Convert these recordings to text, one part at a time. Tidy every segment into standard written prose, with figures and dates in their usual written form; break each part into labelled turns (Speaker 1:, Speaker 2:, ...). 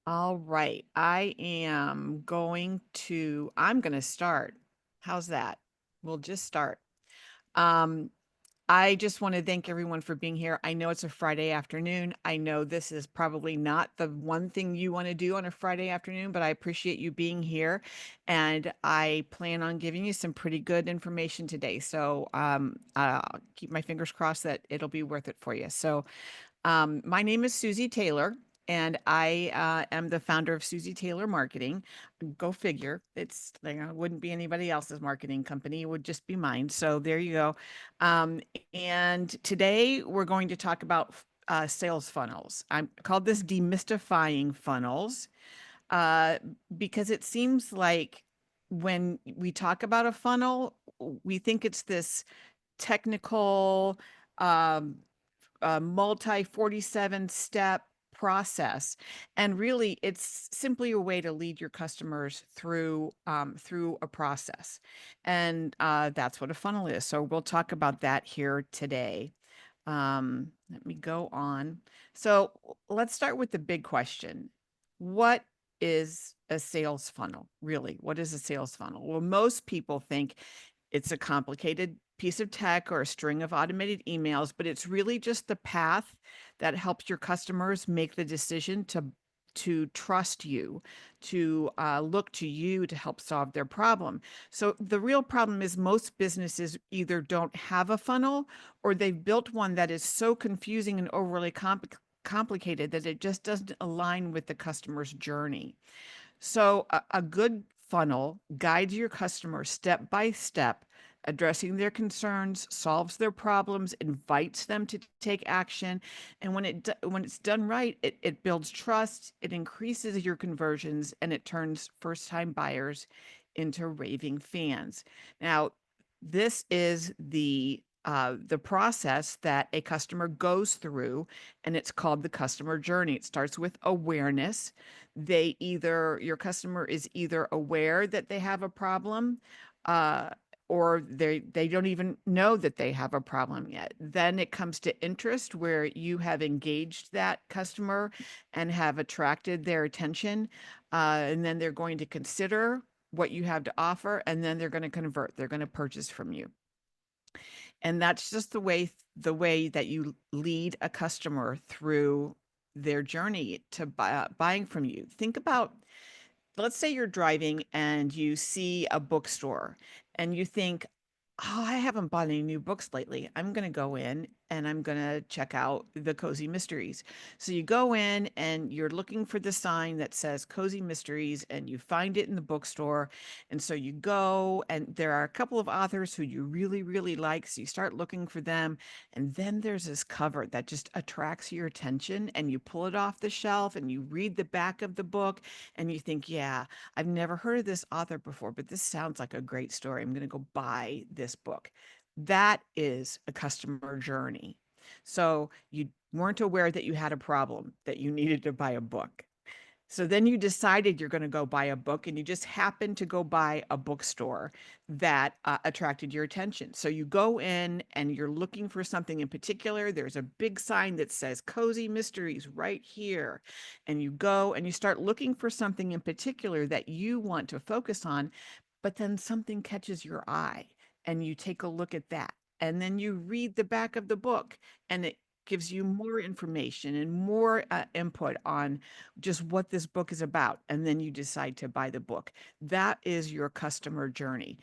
Speaker 1: All right. I'm going to start. How's that? We'll just start. Um, I just want to thank everyone for being here. I know it's a Friday afternoon. I know this is probably not the one thing you want to do on a Friday afternoon, but I appreciate you being here. And I plan on giving you some pretty good information today. So I'll keep my fingers crossed that it'll be worth it for you. My name is Susie Taylor, and I am the founder of Susie Taylor Marketing. Go figure. It's like it wouldn't be anybody else's marketing company; it would just be mine. So there you go. Um, and today we're going to talk about sales funnels. I called this demystifying funnels uh, because it seems like when we talk about a funnel, we think it's this technical. Um, a multi 47 step process, and really it's simply a way to lead your customers through a process, and that's what a funnel is. So we'll talk about that here today. Let me go on. So let's start with the big question. What is a sales funnel? Really, what is a sales funnel? Well, most people think it's a complicated piece of tech or a string of automated emails, but it's really just the path that helps your customers make the decision to trust you, to look to you to help solve their problem. So the real problem is most businesses either don't have a funnel or they've built one that is so confusing and overly complicated that it just doesn't align with the customer's journey. So a good funnel guides your customer step by step, addressing their concerns, solves their problems, invites them to take action. And when it's done right, it builds trust, it increases your conversions, and it turns first-time buyers into raving fans. Now, this is the process that a customer goes through, and it's called the customer journey. It starts with awareness. Your customer is either aware that they have a problem, uh, or they don't even know that they have a problem yet. Then it comes to interest, where you have engaged that customer and have attracted their attention, and then they're going to consider what you have to offer, and then they're going to convert. They're going to purchase from you. And that's just the way that you lead a customer through their journey to buying from you. Think about, let's say you're driving and you see a bookstore and you think, oh, I haven't bought any new books lately. I'm going to go in and I'm going to check out the Cozy Mysteries. So you go in and you're looking for the sign that says Cozy Mysteries, and you find it in the bookstore. And so you go, and there are a couple of authors who you really, really like. So you start looking for them. And then there's this cover that just attracts your attention, and you pull it off the shelf and you read the back of the book, and you think, yeah, I've never heard of this author before, but this sounds like a great story. I'm going to go buy this book. That is a customer journey. So you weren't aware that you had a problem, that you needed to buy a book. So then you decided you're going to go buy a book, and you just happened to go buy a bookstore that attracted your attention. So you go in and you're looking for something in particular. There's a big sign that says Cozy Mysteries right here. And you go and you start looking for something in particular that you want to focus on, but then something catches your eye and you take a look at that. And then you read the back of the book, and it gives you more information and more input on just what this book is about, and then you decide to buy the book. That is your customer journey.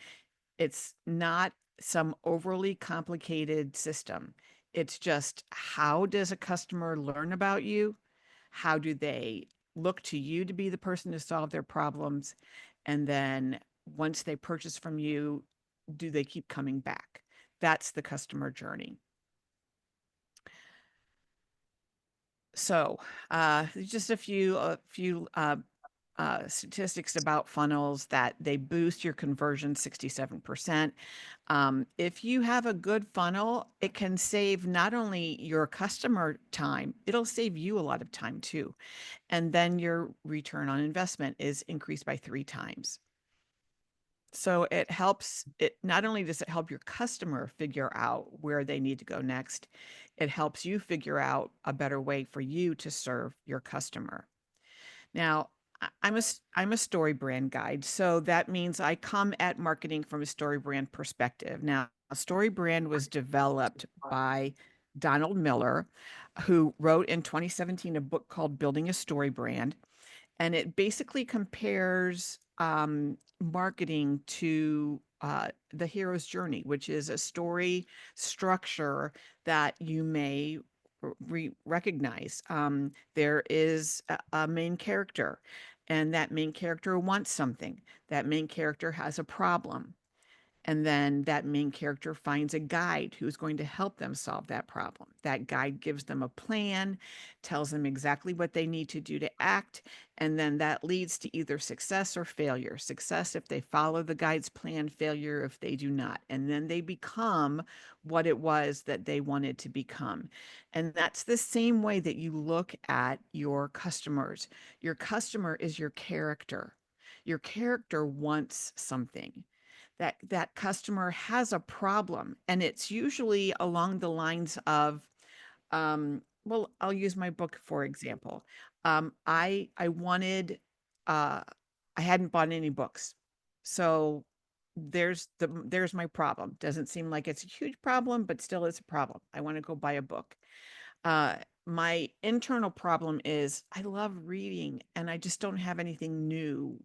Speaker 1: It's not some overly complicated system. It's just, how does a customer learn about you? How do they look to you to be the person to solve their problems? And then once they purchase from you, do they keep coming back? That's the customer journey. So, just a few statistics about funnels: that they boost your conversion 67%. If you have a good funnel, it can save not only your customer time, it'll save you a lot of time too. And then your return on investment is increased by 3 times. So it not only does it help your customer figure out where they need to go next, it helps you figure out a better way for you to serve your customer. Now, I'm a story brand guide, so that means I come at marketing from a story brand perspective. Now, a story brand was developed by Donald Miller, who wrote in 2017 a book called Building a Story Brand, and it basically compares marketing to the hero's journey, which is a story structure that you may recognize. There is a main character, and that main character wants something. That main character has a problem. And then that main character finds a guide who's going to help them solve that problem. That guide gives them a plan, tells them exactly what they need to do to act, and then that leads to either success or failure. Success if they follow the guide's plan, failure if they do not. And then they become what it was that they wanted to become. And that's the same way that you look at your customers. Your customer is your character. Your character wants something. That customer has a problem, and it's usually along the lines of well, I'll use my book for example. I wanted I hadn't bought any books, so there's my problem. Doesn't seem like it's a huge problem, but still it's a problem. I want to go buy a book. uh, my internal problem is I love reading and I just don't have anything new.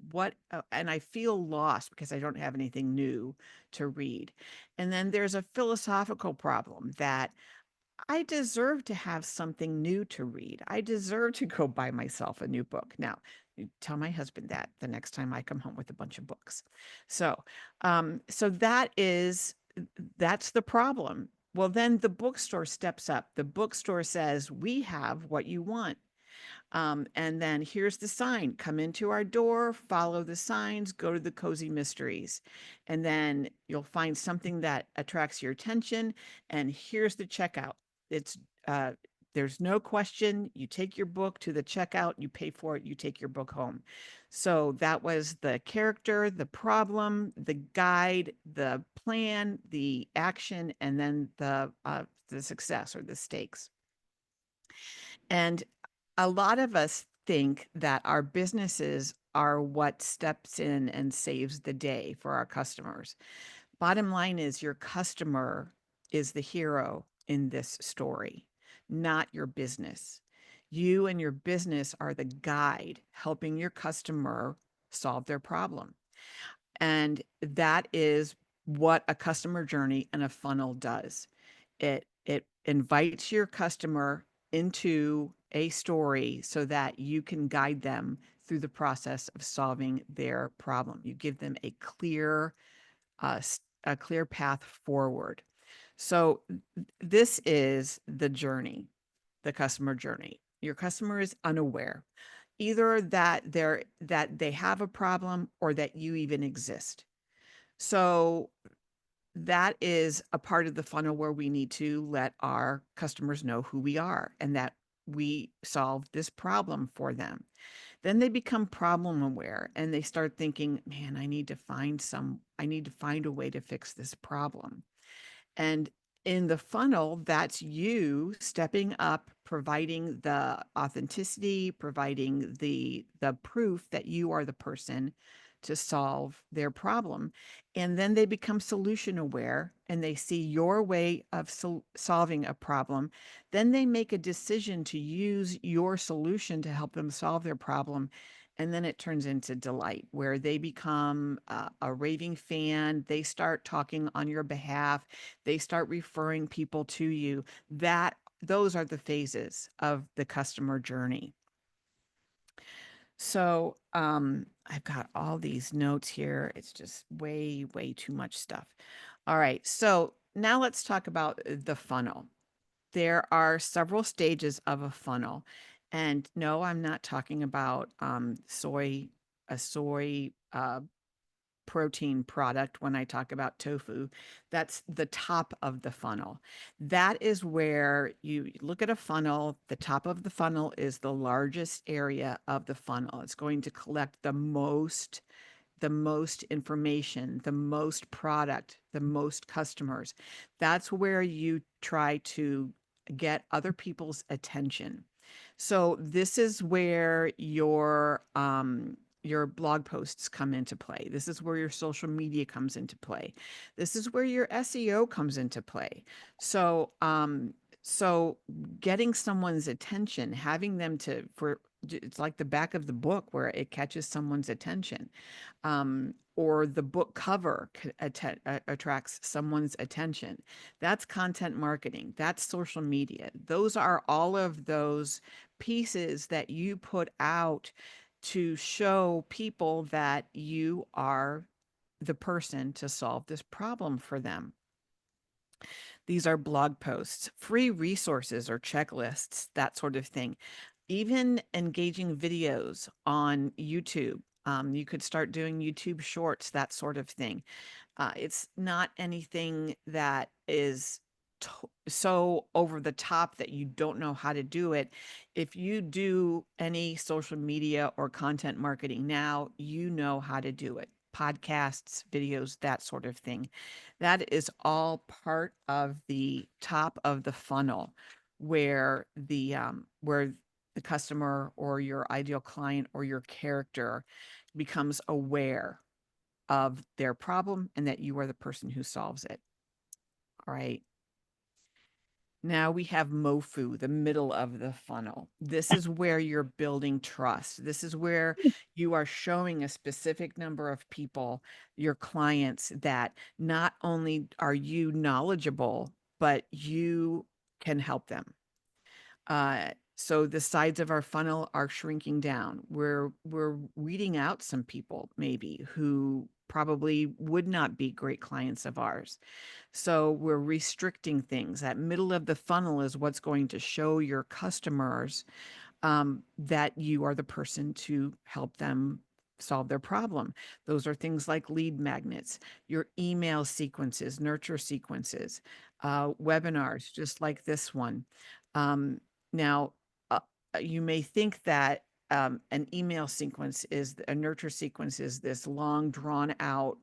Speaker 1: And I feel lost because I don't have anything new to read. And then there's a philosophical problem that I deserve to have something new to read. I deserve to go buy myself a new book. Now, you tell my husband that the next time I come home with a bunch of books. So that's the problem. Well, then the bookstore steps up. The bookstore says, "We have what you want." And then here's the sign: come into our door, follow the signs, go to the Cozy Mysteries. And then you'll find something that attracts your attention. And here's the checkout. It's uh, there's no question. You take your book to the checkout, you pay for it, you take your book home. So that was the character, the problem, the guide, the plan, the action, and then the success or the stakes. And a lot of us think that our businesses are what steps in and saves the day for our customers. Bottom line is your customer is the hero in this story, not your business. You and your business are the guide helping your customer solve their problem. And that is what a customer journey and a funnel does. It invites your customer into a story so that you can guide them through the process of solving their problem. You give them a clear path forward. So this is the journey, the customer journey. Your customer is unaware, either that they have a problem or that you even exist. So that is a part of the funnel where we need to let our customers know who we are and that we solve this problem for them. Then they become problem aware and they start thinking, man, I need to find a way to fix this problem. And in the funnel, that's you stepping up, providing the authenticity, providing the proof that you are the person to solve their problem. And then they become solution aware and they see your way of solving a problem. Then they make a decision to use your solution to help them solve their problem. And then it turns into delight, where they become a raving fan. They start talking on your behalf. They start referring people to you. Those are the phases of the customer journey. So I've got all these notes here. It's just way, way too much stuff. All right. So now let's talk about the funnel. There are several stages of a funnel. And no, I'm not talking about a soy protein product when I talk about tofu. That's the top of the funnel. That is where you look at a funnel. The top of the funnel is the largest area of the funnel. It's going to collect the most information, the most product, the most customers. That's where you try to get other people's attention. So this is where your blog posts come into play. This is where your social media comes into play. This is where your SEO comes into play. So so getting someone's attention, having them to for it's like the back of the book where it catches someone's attention, or the book cover attracts someone's attention. That's content marketing. That's social media. Those are all of those pieces that you put out to show people that you are the person to solve this problem for them. These are blog posts, free resources or checklists, that sort of thing. Even engaging videos on YouTube. You could start doing YouTube shorts, that sort of thing. It's not anything that is so over the top that you don't know how to do it. If you do any social media or content marketing now, you know how to do it. Podcasts, videos, that sort of thing. That is all part of the top of the funnel where the customer or your ideal client or your character becomes aware of their problem and that you are the person who solves it. All right. Now we have MOFU, the middle of the funnel. This is where you're building trust. This is where you are showing a specific number of people, your clients, that not only are you knowledgeable, but you can help them. So the sides of our funnel are shrinking down. We're weeding out some people maybe who probably would not be great clients of ours. So we're restricting things. That middle of the funnel is what's going to show your customers that you are the person to help them solve their problem. Those are things like lead magnets, your email sequences, nurture sequences, webinars, just like this one. Um, now, you may think that an email sequence is a nurture sequence is this long, drawn out,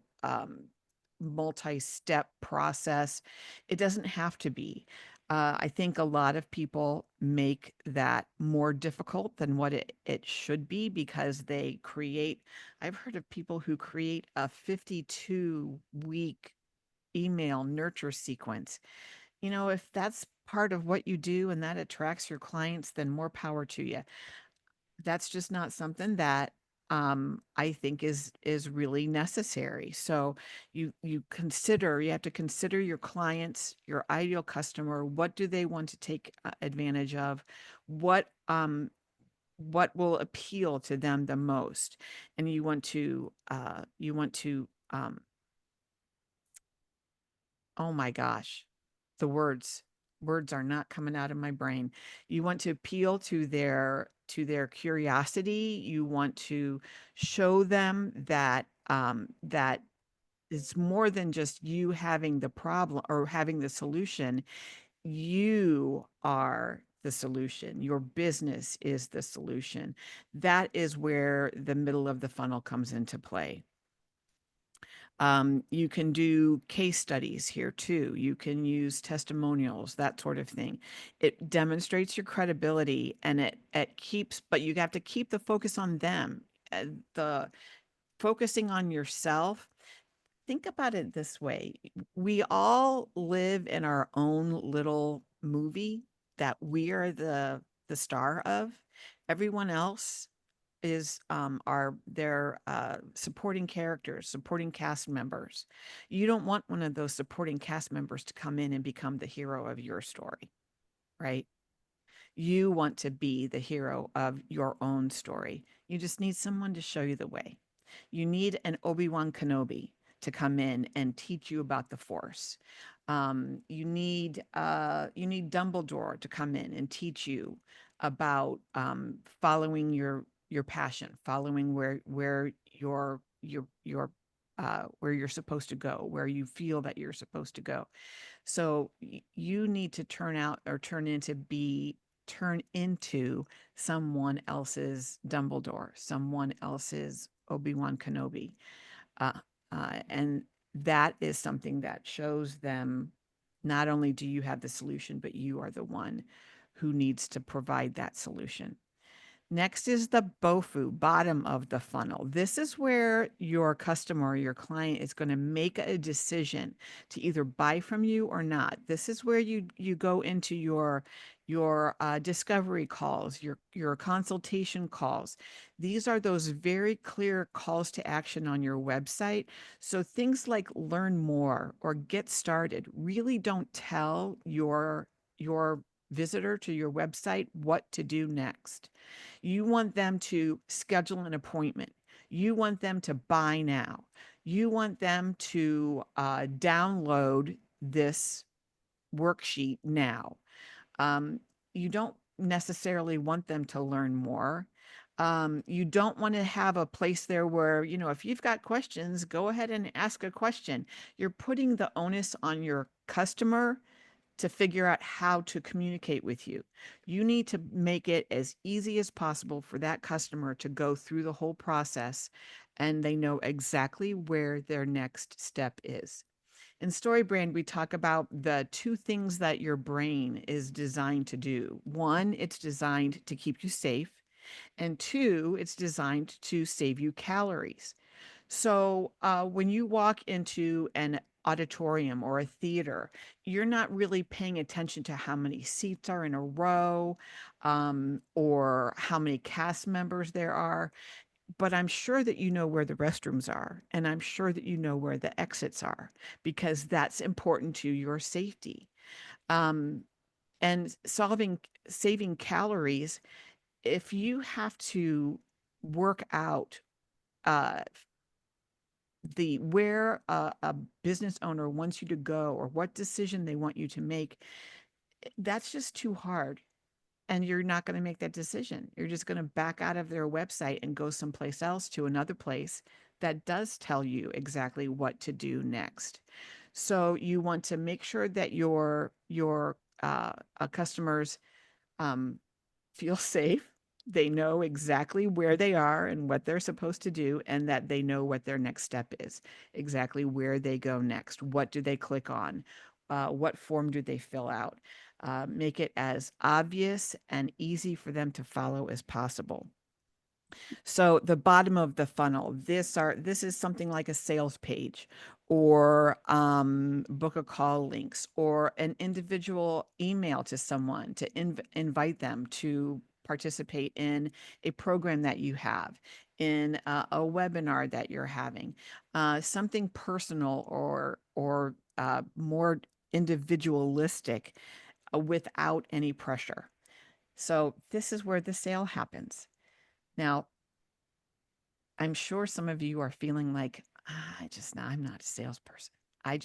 Speaker 1: multi-step process. It doesn't have to be. I think a lot of people make that more difficult than what it should be because they create, I've heard of people who create a 52-week email nurture sequence. You know, if that's part of what you do and that attracts your clients, then more power to you. That's just not something that I think is really necessary. So you have to consider your clients, your ideal customer. What do they want to take advantage of? What will appeal to them the most? And you want to oh my gosh, the words are not coming out of my brain. You want to appeal to their curiosity. You want to show them that that it's more than just you having the problem or having the solution. You are the solution. Your business is the solution. That is where the middle of the funnel comes into play. You can do case studies here too. You can use testimonials, that sort of thing. It demonstrates your credibility and it keeps, but you have to keep the focus on them. The focusing on yourself. Think about it this way. We all live in our own little movie that we are the star of. Everyone else is are their supporting characters, supporting cast members. You don't want one of those supporting cast members to come in and become the hero of your story, right? You want to be the hero of your own story. You just need someone to show you the way. You need an Obi-Wan Kenobi to come in and teach you about the Force. You need Dumbledore to come in and teach you about following your passion, following where where you're supposed to go, where you feel that you're supposed to go. So you need to turn into someone else's Dumbledore, someone else's Obi-Wan Kenobi. Uh, and that is something that shows them not only do you have the solution, but you are the one who needs to provide that solution. Next is the BOFU, bottom of the funnel. This is where your customer or your client is going to make a decision to either buy from you or not. This is where you go into your discovery calls, your consultation calls. These are those very clear calls to action on your website. So things like learn more or get started really don't tell your visitor to your website what to do next. You want them to schedule an appointment. You want them to buy now. You want them to download this worksheet now. Um, you don't necessarily want them to learn more. You don't want to have a place there where, if you've got questions, go ahead and ask a question. You're putting the onus on your customer to figure out how to communicate with you. You need to make it as easy as possible for that customer to go through the whole process and they know exactly where their next step is. In StoryBrand, we talk about the two things that your brain is designed to do. One, it's designed to keep you safe, and two, it's designed to save you calories. So when you walk into an auditorium or a theater, you're not really paying attention to how many seats are in a row or how many cast members there are. But I'm sure that you know where the restrooms are, and I'm sure that you know where the exits are because that's important to your safety. Um, and saving calories, if you have to work out uh, the where a business owner wants you to go or what decision they want you to make, that's just too hard. And you're not going to make that decision. You're just going to back out of their website and go someplace else to another place that does tell you exactly what to do next. So you want to make sure that your customers um, feel safe. They know exactly where they are and what they're supposed to do, and that they know what their next step is, exactly where they go next. What do they click on? What form do they fill out? Make it as obvious and easy for them to follow as possible. So the bottom of the funnel, this is something like a sales page or book a call links or an individual email to someone to invite them to participate in a program that you have, in a webinar that you're having, something personal or more individualistic without any pressure. So this is where the sale happens. Now, I'm sure some of you are feeling like, I'm not a salesperson. I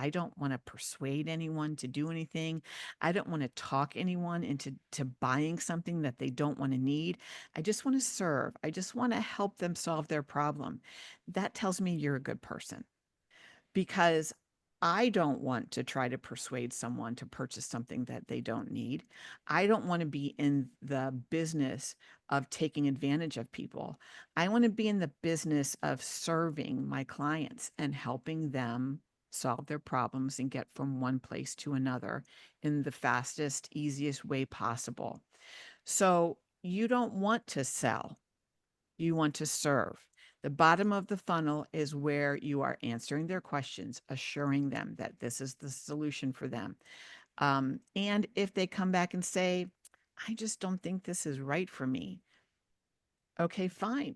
Speaker 1: don't want to persuade anyone to do anything. I don't want to talk anyone into buying something that they don't want to need. I just want to serve. I just want to help them solve their problem. That tells me you're a good person because I don't want to try to persuade someone to purchase something that they don't need. I don't want to be in the business of taking advantage of people. I want to be in the business of serving my clients and helping them solve their problems and get from one place to another in the fastest, easiest way possible. So you don't want to sell, you want to serve. The bottom of the funnel is where you are answering their questions, assuring them that this is the solution for them. And if they come back and say, I just don't think this is right for me, okay, fine.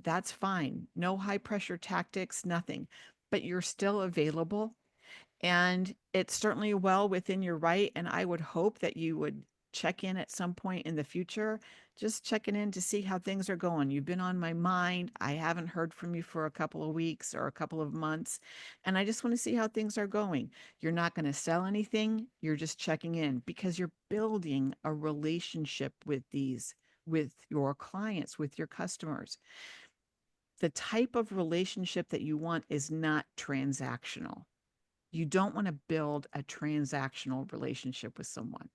Speaker 1: That's fine. No high pressure tactics, nothing. But you're still available and it's certainly well within your right. And I would hope that you would check in at some point in the future, just checking in to see how things are going. You've been on my mind. I haven't heard from you for a couple of weeks or a couple of months. And I just want to see how things are going. You're not going to sell anything. You're just checking in because you're building a relationship with your clients, with your customers. The type of relationship that you want is not transactional. You don't want to build a transactional relationship with someone.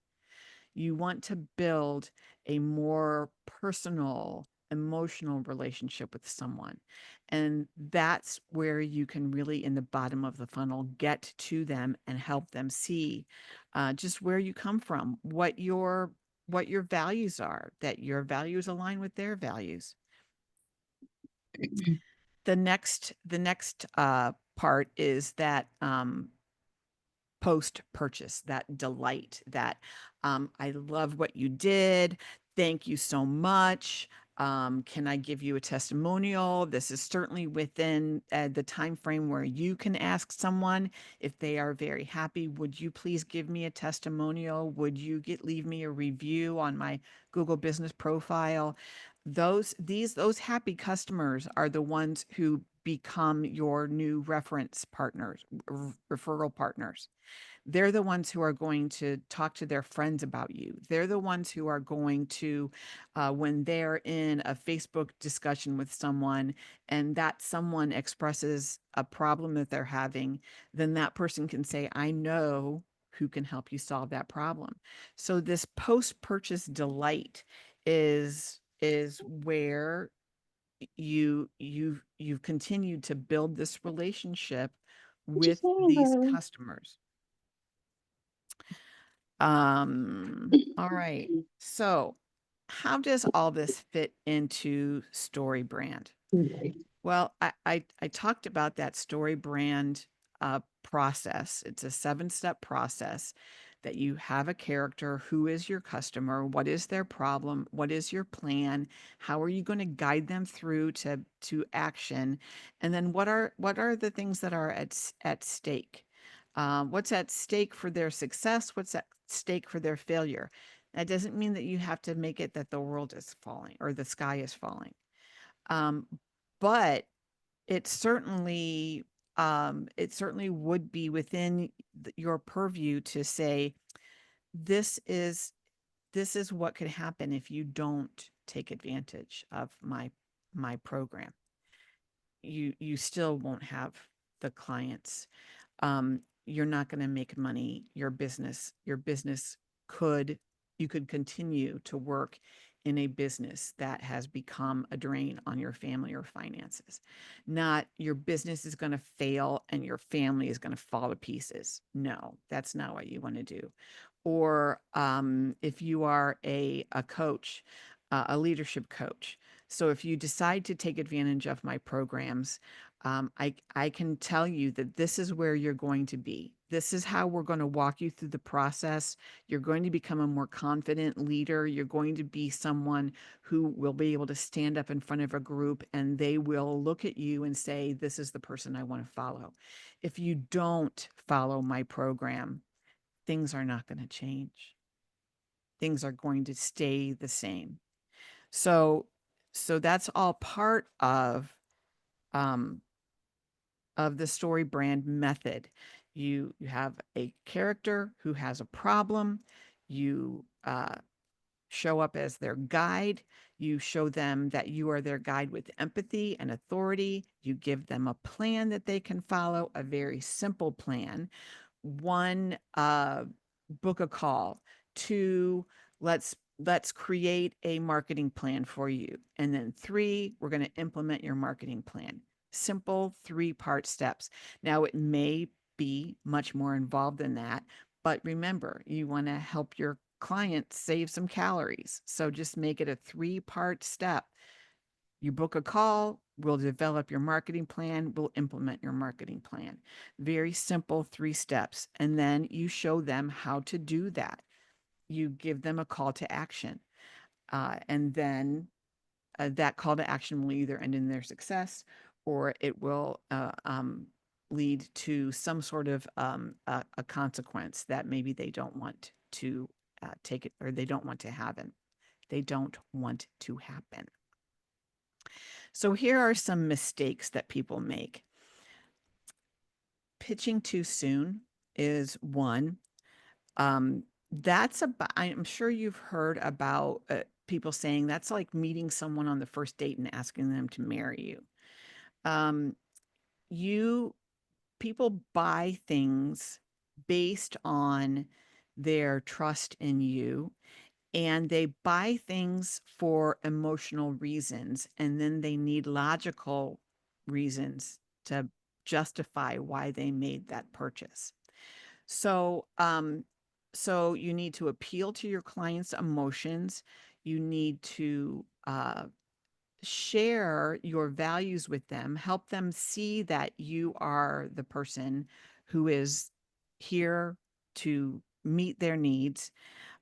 Speaker 1: You want to build a more personal, emotional relationship with someone. And that's where you can really, in the bottom of the funnel, get to them and help them see just where you come from, what your values are, that your values align with their values. The next part is that post purchase, that delight, that I love what you did. Thank you so much. Can I give you a testimonial? This is certainly within the time frame where you can ask someone if they are very happy. Would you please give me a testimonial? Would you leave me a review on my Google Business profile? Those happy customers are the ones who become your new reference partners, referral partners. They're the ones who are going to talk to their friends about you. They're the ones who are going to, when they're in a Facebook discussion with someone and that someone expresses a problem that they're having, then that person can say, I know who can help you solve that problem. So this post-purchase delight is where you've continued to build this relationship
Speaker 2: What you
Speaker 1: with
Speaker 2: saying,
Speaker 1: these
Speaker 2: bro?
Speaker 1: customers. All right. So, how does all this fit into story brand?
Speaker 2: Right.
Speaker 1: Well, I talked about that story brand process. It's a 7-step process that you have a character. Who is your customer? What is their problem? What is your plan? How are you going to guide them through to action? And then what are the things that are at stake? What's at stake for their success? What's at stake for their failure? That doesn't mean that you have to make it that the world is falling or the sky is falling. Um, but it certainly would be within your purview to say this is this is what could happen if you don't take advantage of my program. You still won't have the clients. You're not going to make money. Your business could you could continue to work in a business that has become a drain on your family or finances. Not your business is going to fail and your family is going to fall to pieces. No, that's not what you want to do. Or if you are a coach, a leadership coach. So if you decide to take advantage of my programs, I can tell you that this is where you're going to be. This is how we're going to walk you through the process. You're going to become a more confident leader. You're going to be someone who will be able to stand up in front of a group and they will look at you and say, this is the person I want to follow. If you don't follow my program, things are not going to change. Things are going to stay the same. So, so that's all part um, of the story brand method. You have a character who has a problem. You show up as their guide. You show them that you are their guide with empathy and authority. You give them a plan that they can follow, a very simple plan. One, book a call. Two, let's create a marketing plan for you. And then three, we're going to implement your marketing plan. Simple 3-part steps. Now it may be much more involved than that, but remember, you want to help your client save some calories. So just make it a 3-part step. You book a call, we'll develop your marketing plan, we'll implement your marketing plan. Very simple 3 steps. And then you show them how to do that. You give them a call to action. And then that call to action will either end in their success or it will lead to some sort of a consequence that maybe they don't want to take it or they don't want to happen. They don't want to happen. So here are some mistakes that people make. Pitching too soon is one. That's about, I'm sure you've heard about people saying that's like meeting someone on the first date and asking them to marry you. Um, you People buy things based on their trust in you and they buy things for emotional reasons and then they need logical reasons to justify why they made that purchase. So So you need to appeal to your client's emotions. You need to share your values with them, help them see that you are the person who is here to meet their needs.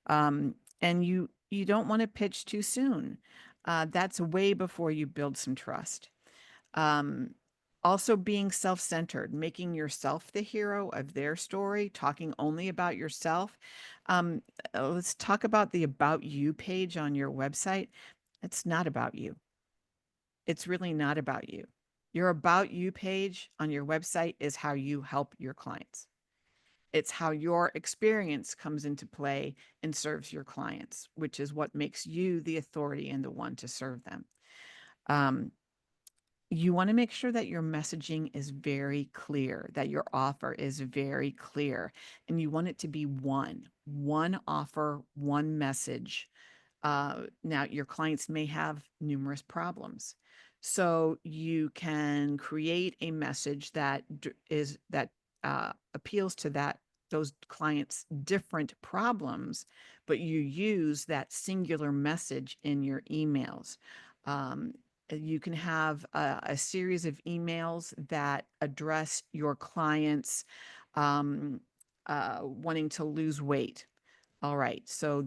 Speaker 1: And you don't want to pitch too soon. That's way before you build some trust. Um, Also, being self centered, making yourself the hero of their story, talking only about yourself. Um, let's talk about the About You page on your website. It's not about you. It's really not about you. Your About You page on your website is how you help your clients. It's how your experience comes into play and serves your clients, which is what makes you the authority and the one to serve them. Um, you want to make sure that your messaging is very clear, that your offer is very clear, and you want it to be one offer, one message. Now, your clients may have numerous problems. So you can create a message that appeals to those clients' different problems, but you use that singular message in your emails. Um, you can have a series of emails that address your clients wanting to lose weight. All right, so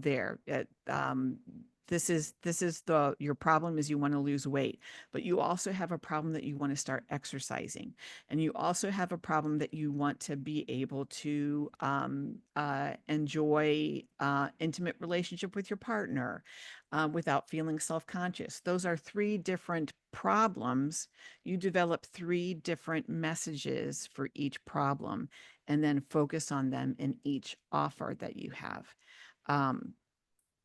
Speaker 1: this is the your problem is you want to lose weight, but you also have a problem that you want to start exercising, and you also have a problem that you want to be able to enjoy intimate relationship with your partner without feeling self-conscious. Those are three different problems. You develop three different messages for each problem, and then focus on them in each offer that you have. Um,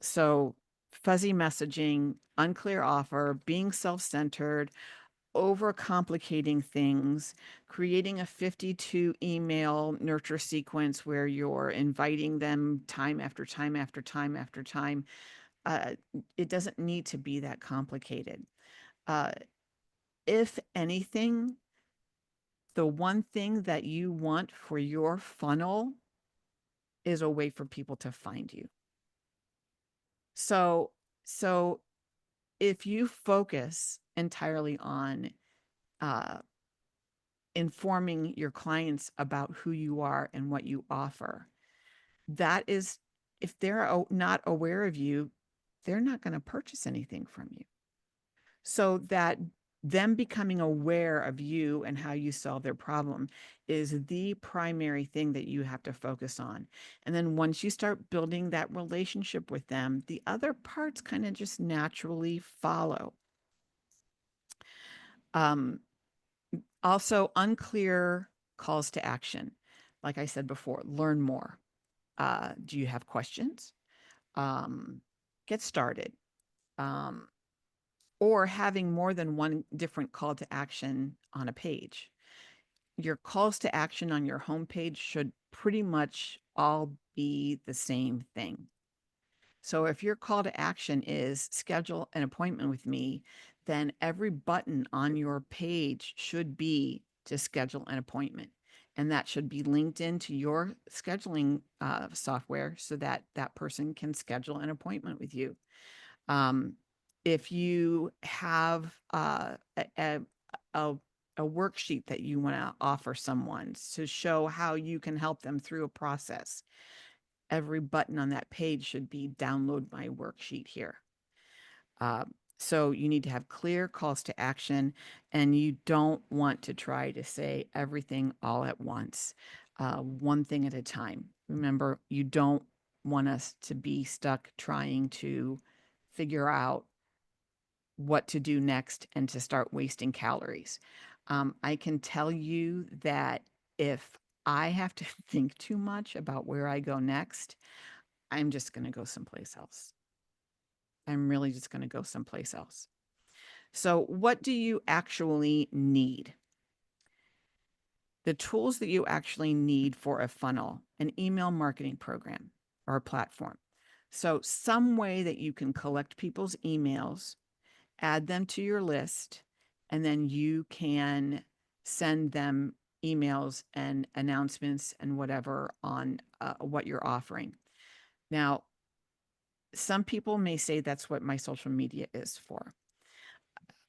Speaker 1: so fuzzy messaging, unclear offer, being self-centered, overcomplicating things, creating a 52 email nurture sequence where you're inviting them time after time after time after time. Uh, it doesn't need to be that complicated. Uh, if anything, the one thing that you want for your funnel is a way for people to find you. So, so if you focus entirely on uh, informing your clients about who you are and what you offer, that is, if they're not aware of you, they're not going to purchase anything from you. So that them becoming aware of you and how you solve their problem is the primary thing that you have to focus on. And then once you start building that relationship with them, the other parts kind of just naturally follow. Um, Also, unclear calls to action. Like I said before, learn more. Do you have questions? Um, get started. Um, or having more than one different call to action on a page. Your calls to action on your homepage should pretty much all be the same thing. So if your call to action is schedule an appointment with me, then every button on your page should be to schedule an appointment. And that should be linked into your scheduling software so that that person can schedule an appointment with you. Um, if you have a, a worksheet that you want to offer someone to show how you can help them through a process, every button on that page should be download my worksheet here. Uh, so you need to have clear calls to action, and you don't want to try to say everything all at once, one thing at a time. Remember, you don't want us to be stuck trying to figure out what to do next and to start wasting calories. I can tell you that if I have to think too much about where I go next, I'm just going to go someplace else. I'm really just going to go someplace else. So, what do you actually need? The tools that you actually need for a funnel, an email marketing program or a platform. So, some way that you can collect people's emails, add them to your list, and then you can send them emails and announcements and whatever on what you're offering. Now, some people may say that's what my social media is for.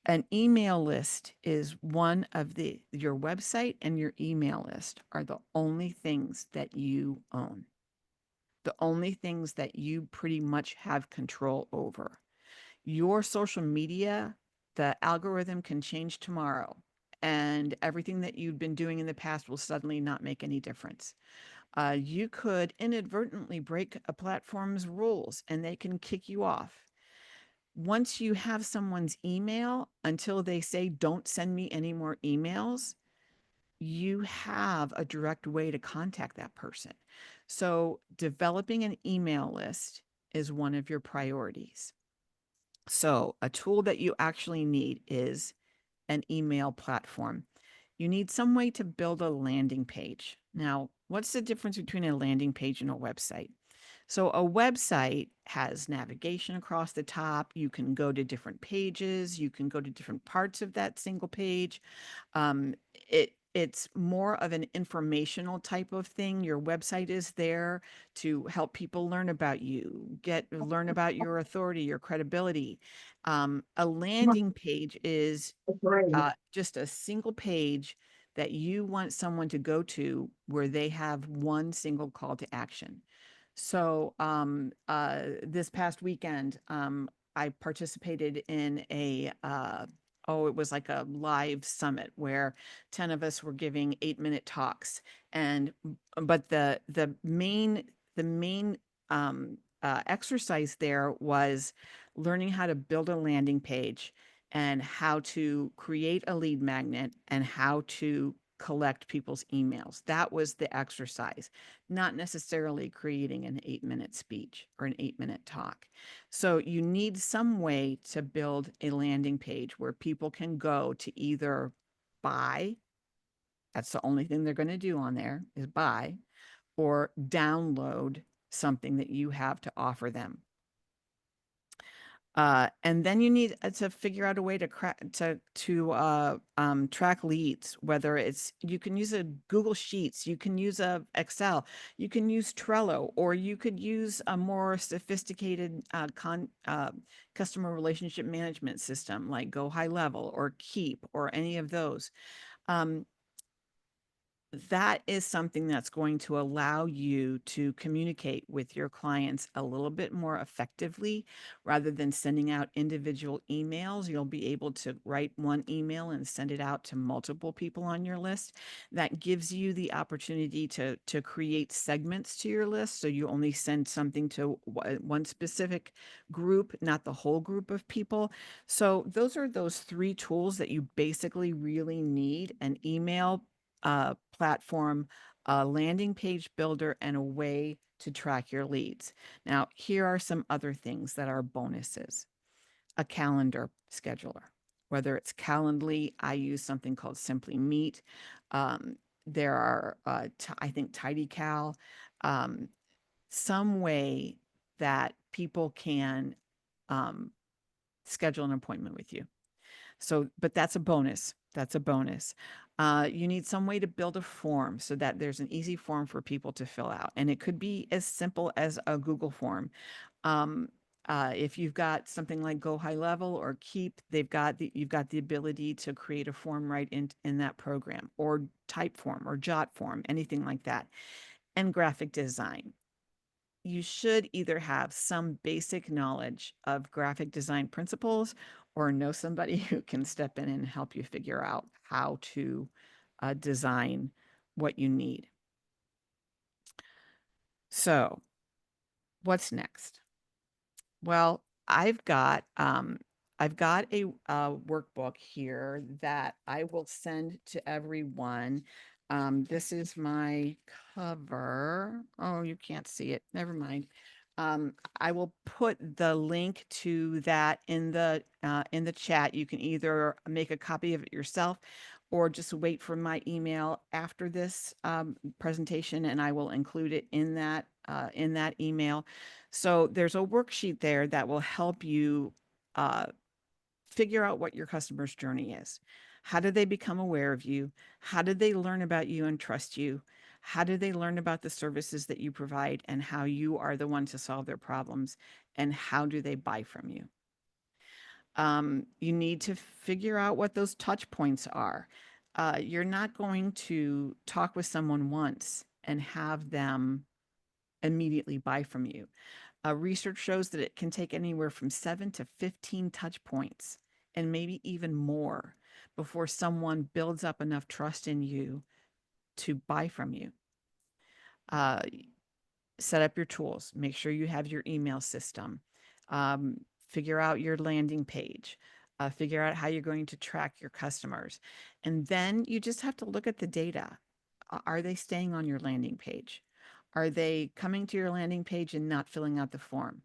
Speaker 1: An email list is one of your website and your email list are the only things that you own, the only things that you pretty much have control over. Your social media, the algorithm can change tomorrow, and everything that you've been doing in the past will suddenly not make any difference. You could inadvertently break a platform's rules and they can kick you off. Once you have someone's email, until they say, don't send me any more emails, you have a direct way to contact that person. So, developing an email list is one of your priorities. So, a tool that you actually need is an email platform. You need some way to build a landing page. Now, what's the difference between a landing page and a website? So, a website has navigation across the top. You can go to different pages, you can go to different parts of that single page. It's more of an informational type of thing. Your website is there to help people learn about you, learn about your authority, your credibility. A landing page is just a single page that you want someone to go to where they have one single call to action. So this past weekend, I participated in it was like a live summit where 10 of us were giving 8-minute talks. And but the main exercise there was learning how to build a landing page and how to create a lead magnet and how to collect people's emails. That was the exercise, not necessarily creating an 8-minute speech or an 8-minute talk. So you need some way to build a landing page where people can go to either buy, that's the only thing they're going to do on there is buy, or download something that you have to offer them. And then you need to figure out a way to track leads. Whether it's you can use a Google Sheets, you can use a Excel, you can use Trello, or you could use a more sophisticated customer relationship management system like Go High Level or Keep or any of those. Um, that is something that's going to allow you to communicate with your clients a little bit more effectively rather than sending out individual emails. You'll be able to write one email and send it out to multiple people on your list. That gives you the opportunity to create segments to your list. So you only send something to one specific group, not the whole group of people. So those are those three tools that you basically really need: an email platform, a landing page builder, and a way to track your leads. Now, here are some other things that are bonuses: a calendar scheduler. Whether it's Calendly, I use something called Simply Meet. There are, I think, TidyCal, um, some way that people can um, schedule an appointment with you. So, but that's a bonus. That's a bonus. You need some way to build a form so that there's an easy form for people to fill out. And it could be as simple as a Google form. Um, if you've got something like Go High Level or Keep, you've got the ability to create a form right in that program, or Typeform or Jotform, anything like that. And graphic design, you should either have some basic knowledge of graphic design principles or know somebody who can step in and help you figure out how to design what you need. So, what's next? Well, I've got a workbook here that I will send to everyone. This is my cover. Oh, you can't see it. Never mind. I will put the link to that in the chat. You can either make a copy of it yourself or just wait for my email after this presentation, and I will include it in that email. So there's a worksheet there that will help you uh, figure out what your customer's journey is. How did they become aware of you? How did they learn about you and trust you? How do they learn about the services that you provide and how you are the one to solve their problems? And how do they buy from you? You need to figure out what those touch points are. You're not going to talk with someone once and have them immediately buy from you. Research shows that it can take anywhere from 7 to 15 touch points and maybe even more before someone builds up enough trust in you to buy from you. Uh, Set up your tools, make sure you have your email system, figure out your landing page, figure out how you're going to track your customers. And then you just have to look at the data. Are they staying on your landing page? Are they coming to your landing page and not filling out the form?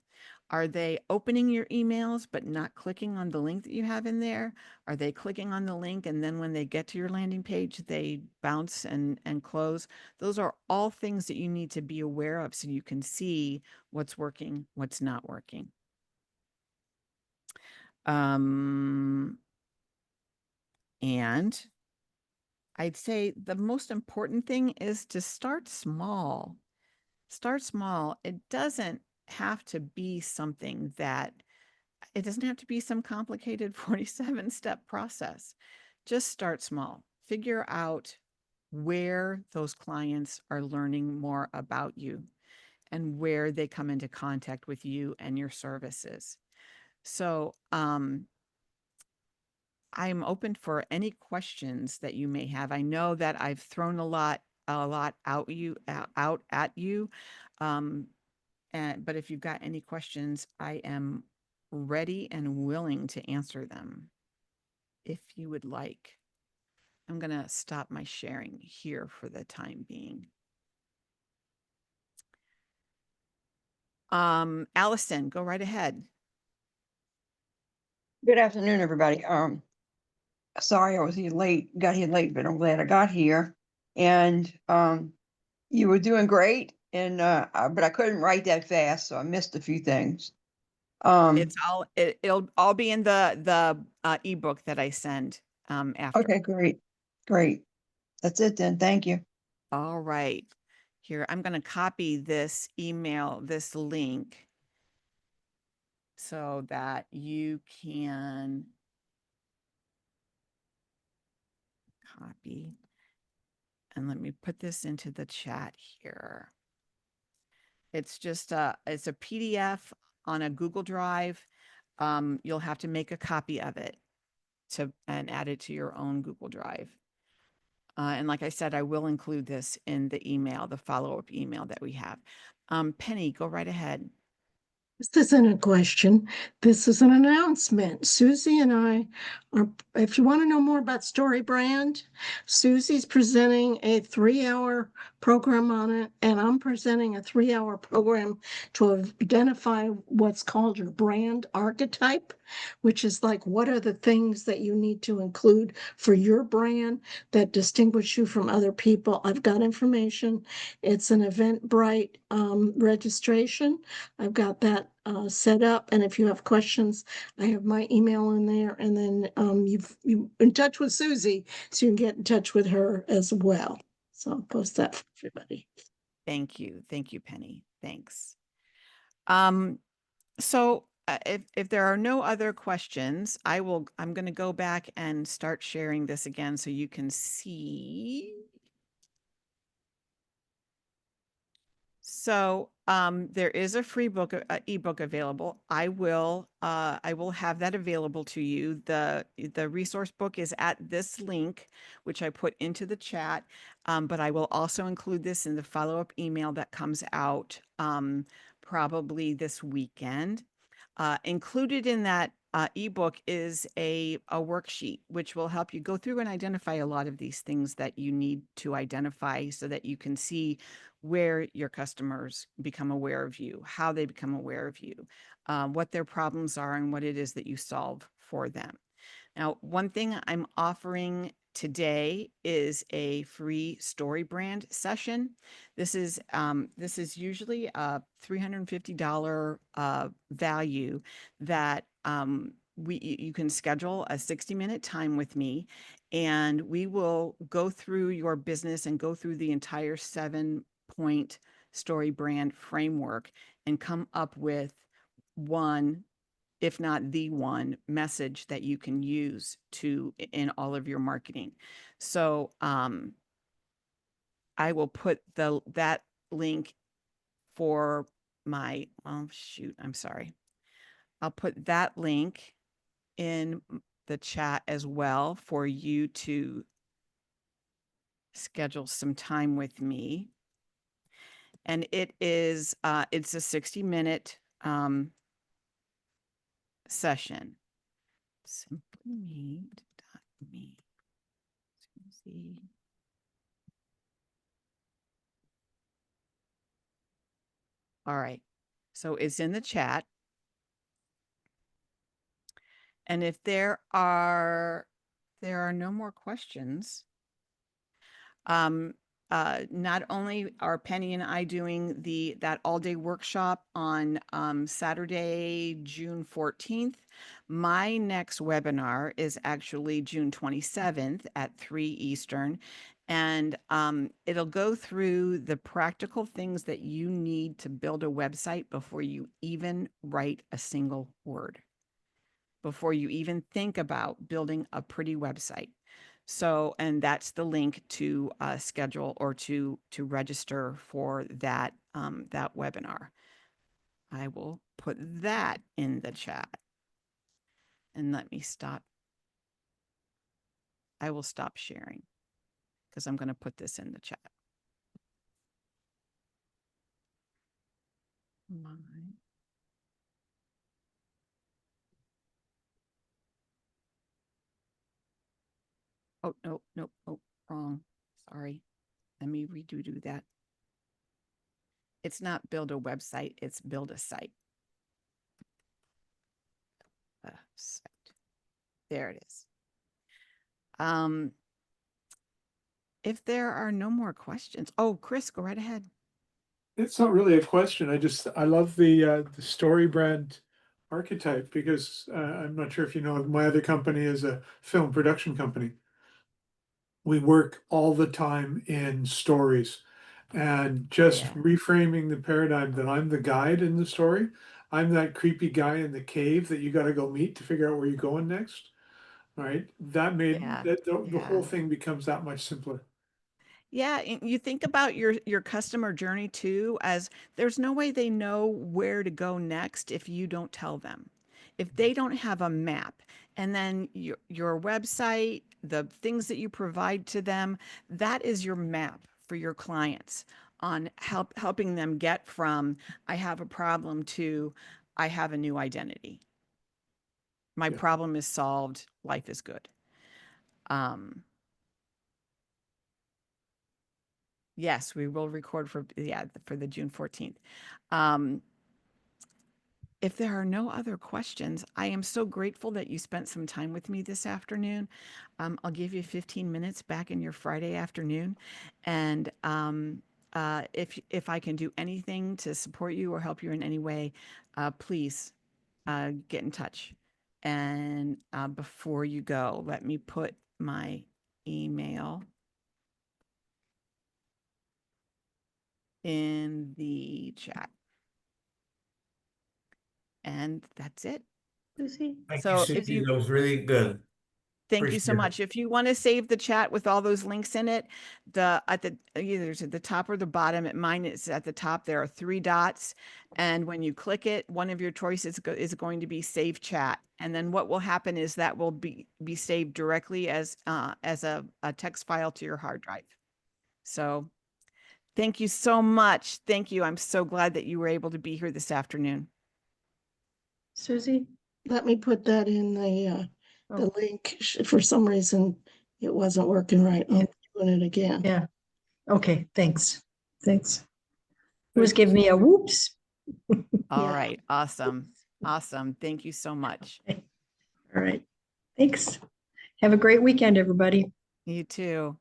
Speaker 1: Are they opening your emails but not clicking on the link that you have in there? Are they clicking on the link and then when they get to your landing page, they bounce and close? Those are all things that you need to be aware of so you can see what's working, what's not working. And I'd say the most important thing is to start small. Start small. It doesn't have to be something that it doesn't have to be some complicated 47-step process. Just start small. Figure out where those clients are learning more about you and where they come into contact with you and your services. So, I'm open for any questions that you may have. I know that I've thrown a lot out at you. Um, but if you've got any questions, I am ready and willing to answer them if you would like. I'm going to stop my sharing here for the time being. Allison, go right ahead.
Speaker 2: Good afternoon, everybody. Sorry I was here late, got here late, but I'm glad I got here. And you were doing great, and but I couldn't write that fast, so I missed a few things.
Speaker 1: It'll all be in the ebook that I send after.
Speaker 2: Okay, great, great. That's it then. Thank you.
Speaker 1: All right. Here, I'm going to copy this email, this link, so that you can copy. And let me put this into the chat here. It's just it's a PDF on a Google Drive. You'll have to make a copy of it and add it to your own Google Drive. And like I said, I will include this in the email, the follow-up email that we have. Penny, go right ahead.
Speaker 3: This isn't a question. This is an announcement. Susie and I are, if you want to know more about Story Brand, Susie's presenting a 3-hour program on it, and I'm presenting a 3-hour program to identify what's called your brand archetype, which is like what are the things that you need to include for your brand that distinguish you from other people. I've got information. It's an Eventbrite registration. I've got that set up, and if you have questions, I have my email in there, and then you in touch with Susie, so you can get in touch with her as well. So I'll post that for everybody.
Speaker 1: Thank you, Penny. Thanks. So if there are no other questions, I'm going to go back and start sharing this again so you can see. So there is a free book, ebook available. I will have that available to you. The resource book is at this link, which I put into the chat. But I will also include this in the follow-up email that comes out probably this weekend. Included in that ebook is a worksheet, which will help you go through and identify a lot of these things that you need to identify so that you can see where your customers become aware of you, how they become aware of you, what their problems are, and what it is that you solve for them. Now, one thing I'm offering today is a free story brand session. This is usually a $350 value that you can schedule a 60-minute time with me, and we will go through your business and go through the entire 7-point story brand framework and come up with one, if not the one message that you can use in all of your marketing. So I will put that link for my, oh shoot, I'm sorry. I'll put that link in the chat as well for you to schedule some time with me. And it's a 60-minute session. Simplymeet.me. Susie. All right. So it's in the chat. And if there are no more questions, not only are Penny and I doing that all-day workshop on Saturday, June 14th, my next webinar is actually June 27th at 3 Eastern. And it'll go through the practical things that you need to build a website before you even write a single word, before you even think about building a pretty website. So, and that's the link to schedule or to register for that that webinar. I will put that in the chat. And let me stop. I will stop sharing because I'm going to put this in the chat. Oh, no, no, oh, wrong. Sorry. Let me redo that. It's not build a website, it's build a site. There it is. If there are no more questions, oh, Chris, go right ahead.
Speaker 4: It's not really a question. I love the story brand archetype because I'm not sure if you know, my other company is a film production company. We work all the time in stories, and just reframing the paradigm that I'm the guide in the story. I'm that creepy guy in the cave that you got to go meet to figure out where you're going next. Right? That made the whole thing becomes that much simpler.
Speaker 1: Yeah, and you think about your customer journey too, as there's no way they know where to go next if you don't tell them. If they don't have a map, and then your website, the things that you provide to them, that is your map for your clients on helping them get from I have a problem to I have a new identity. My problem is solved, life is good. Yes, we will record for the June 14th. If there are no other questions, I am so grateful that you spent some time with me this afternoon. I'll give you 15 minutes back in your Friday afternoon. And if I can do anything to support you or help you in any way, please get in touch. And before you go, let me put my email in the chat. And that's it.
Speaker 5: Susie?
Speaker 6: Thank
Speaker 1: So
Speaker 6: you, Susie. That was really good.
Speaker 1: Thank you so much. If you want to save the chat with all those links in it, either it's at the top or the bottom. At mine, it's at the top. There are 3 dots, and when you click it, one of your choices is going to be Save Chat. And then what will happen is that will be saved directly as a text file to your hard drive. So, thank you so much. Thank you. I'm so glad that you were able to be here this afternoon.
Speaker 5: Susie?
Speaker 3: Let me put that in the link. For some reason, it wasn't working right. I'm doing it again.
Speaker 5: Yeah. Okay, thanks. Thanks. Who's giving me a whoops?
Speaker 1: All right. Awesome. Awesome. Thank you so much.
Speaker 5: All right. Thanks. Have a great weekend, everybody.
Speaker 1: You too.